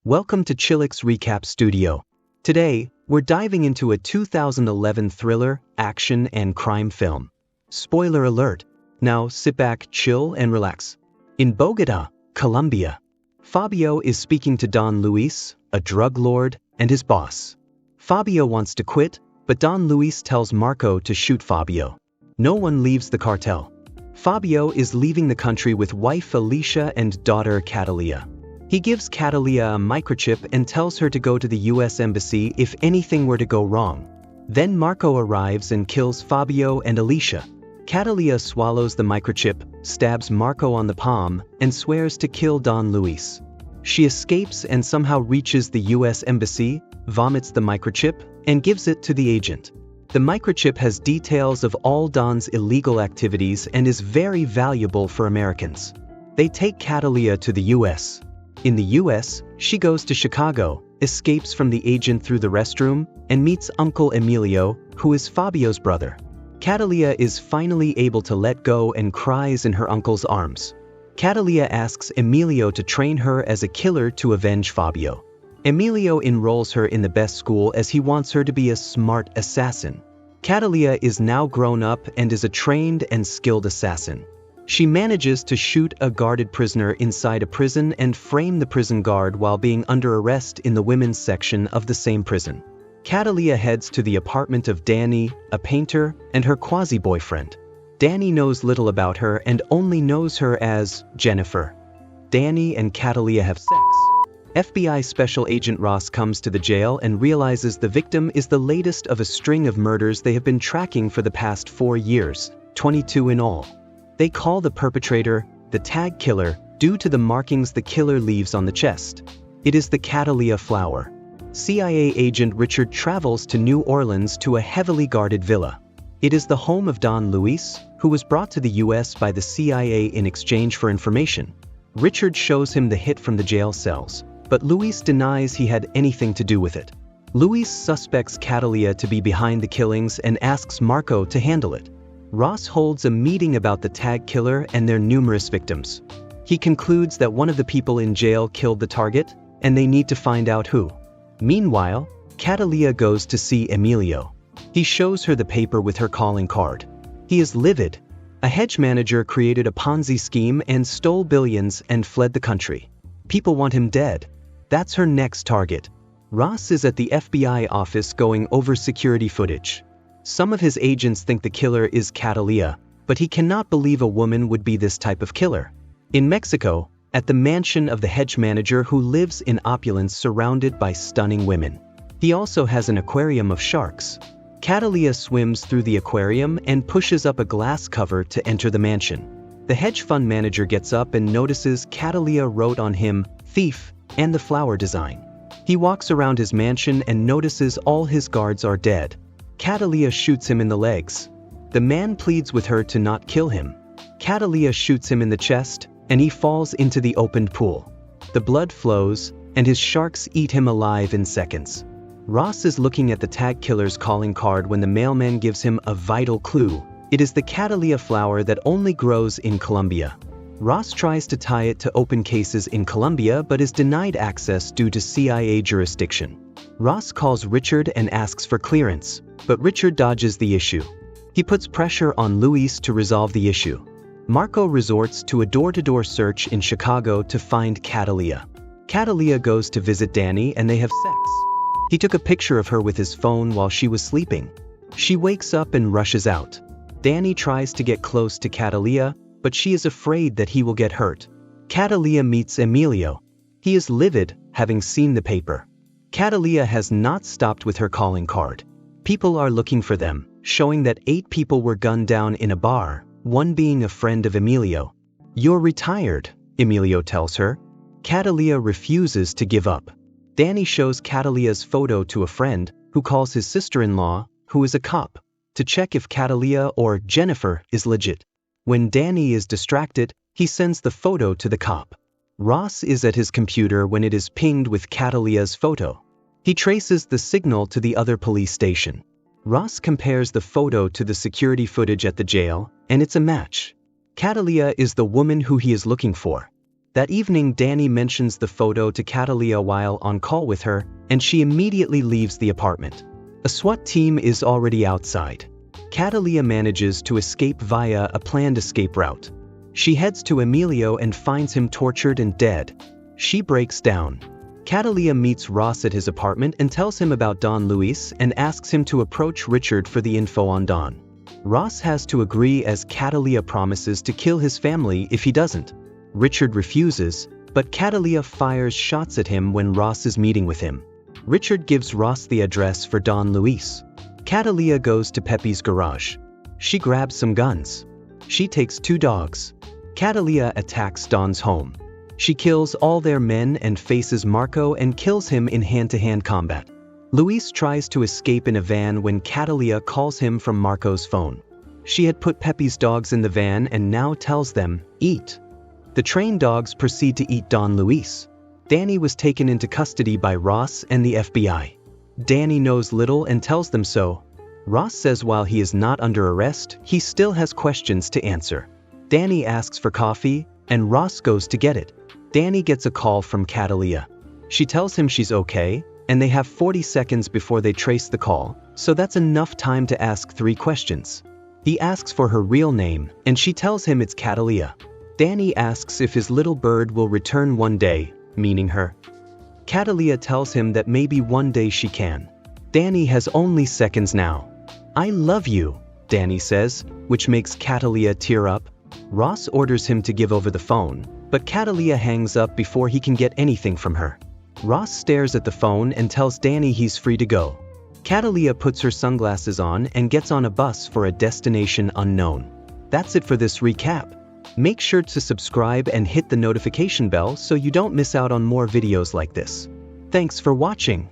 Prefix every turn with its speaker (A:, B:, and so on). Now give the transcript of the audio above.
A: Welcome to Chillix Recap Studio. Today, we're diving into a 2011 thriller, action, and crime film. Spoiler alert. Now sit back, chill, and relax. In Bogota, Colombia, Fabio is speaking to Don Luis, a drug lord, and his boss. Fabio wants to quit, but Don Luis tells Marco to shoot Fabio. No one leaves the cartel. Fabio is leaving the country with wife Alicia and daughter Catalia. He gives Catalia a microchip and tells her to go to the US Embassy if anything were to go wrong. Then Marco arrives and kills Fabio and Alicia. Catalia swallows the microchip, stabs Marco on the palm, and swears to kill Don Luis. She escapes and somehow reaches the US Embassy, vomits the microchip, and gives it to the agent. The microchip has details of all Don's illegal activities and is very valuable for Americans. They take Catalia to the US. In the US, she goes to Chicago, escapes from the agent through the restroom, and meets Uncle Emilio, who is Fabio's brother. Catalia is finally able to let go and cries in her uncle's arms. Catalia asks Emilio to train her as a killer to avenge Fabio. Emilio enrolls her in the best school as he wants her to be a smart assassin. Catalia is now grown up and is a trained and skilled assassin. She manages to shoot a guarded prisoner inside a prison and frame the prison guard while being under arrest in the women's section of the same prison. Catalia heads to the apartment of Danny, a painter, and her quasi-boyfriend. Danny knows little about her and only knows her as Jennifer. Danny and Catalia have sex. FBI Special Agent Ross comes to the jail and realizes the victim is the latest of a string of murders they have been tracking for the past 4 years, 22 in all. They call the perpetrator the tag killer due to the markings the killer leaves on the chest. It is the Catalia flower. CIA agent Richard travels to New Orleans to a heavily guarded villa. It is the home of Don Luis, who was brought to the US by the CIA in exchange for information. Richard shows him the hit from the jail cells, but Luis denies he had anything to do with it. Luis suspects Catalia to be behind the killings and asks Marco to handle it. Ross holds a meeting about the tag killer and their numerous victims. He concludes that one of the people in jail killed the target, and they need to find out who. Meanwhile, Catalia goes to see Emilio. He shows her the paper with her calling card. He is livid. A hedge manager created a Ponzi scheme and stole billions and fled the country. People want him dead. That's her next target. Ross is at the FBI office going over security footage. Some of his agents think the killer is Catalia, but he cannot believe a woman would be this type of killer. In Mexico, at the mansion of the hedge manager who lives in opulence surrounded by stunning women. He also has an aquarium of sharks. Catalia swims through the aquarium and pushes up a glass cover to enter the mansion. The hedge fund manager gets up and notices Catalia wrote on him, "Thief," and the flower design. He walks around his mansion and notices all his guards are dead. Catalia shoots him in the legs. The man pleads with her to not kill him. Catalia shoots him in the chest, and he falls into the opened pool. The blood flows, and his sharks eat him alive in seconds. Ross is looking at the tag killer's calling card when the mailman gives him a vital clue. It is the Catalia flower that only grows in Colombia. Ross tries to tie it to open cases in Colombia but is denied access due to CIA jurisdiction. Ross calls Richard and asks for clearance, but Richard dodges the issue. He puts pressure on Luis to resolve the issue. Marco resorts to a door-to-door search in Chicago to find Catalia. Catalia goes to visit Danny and they have sex. He took a picture of her with his phone while she was sleeping. She wakes up and rushes out. Danny tries to get close to Catalia, but she is afraid that he will get hurt. Catalia meets Emilio. He is livid, having seen the paper. Catalia has not stopped with her calling card. People are looking for them, showing that 8 people were gunned down in a bar, one being a friend of Emilio. "You're retired," Emilio tells her. Catalia refuses to give up. Danny shows Catalia's photo to a friend, who calls his sister-in-law, who is a cop, to check if Catalia or Jennifer is legit. When Danny is distracted, he sends the photo to the cop. Ross is at his computer when it is pinged with Catalia's photo. He traces the signal to the other police station. Ross compares the photo to the security footage at the jail, and it's a match. Catalia is the woman who he is looking for. That evening, Danny mentions the photo to Catalia while on call with her, and she immediately leaves the apartment. A SWAT team is already outside. Catalia manages to escape via a planned escape route. She heads to Emilio and finds him tortured and dead. She breaks down. Catalia meets Ross at his apartment and tells him about Don Luis and asks him to approach Richard for the info on Don. Ross has to agree as Catalia promises to kill his family if he doesn't. Richard refuses, but Catalia fires shots at him when Ross is meeting with him. Richard gives Ross the address for Don Luis. Catalia goes to Pepe's garage. She grabs some guns. She takes 2 dogs. Catalia attacks Don's home. She kills all their men and faces Marco and kills him in hand-to-hand combat. Luis tries to escape in a van when Catalia calls him from Marco's phone. She had put Pepe's dogs in the van and now tells them, "Eat." The trained dogs proceed to eat Don Luis. Danny was taken into custody by Ross and the FBI. Danny knows little and tells them so. Ross says while he is not under arrest, he still has questions to answer. Danny asks for coffee, and Ross goes to get it. Danny gets a call from Catalia. She tells him she's okay, and they have 40 seconds before they trace the call, so that's enough time to ask 3 questions. He asks for her real name, and she tells him it's Catalia. Danny asks if his little bird will return one day, meaning her. Catalia tells him that maybe one day she can. Danny has only seconds now. "I love you," Danny says, which makes Catalia tear up. Ross orders him to give over the phone, but Catalia hangs up before he can get anything from her. Ross stares at the phone and tells Danny he's free to go. Catalia puts her sunglasses on and gets on a bus for a destination unknown. That's it for this recap. Make sure to subscribe and hit the notification bell so you don't miss out on more videos like this. Thanks for watching.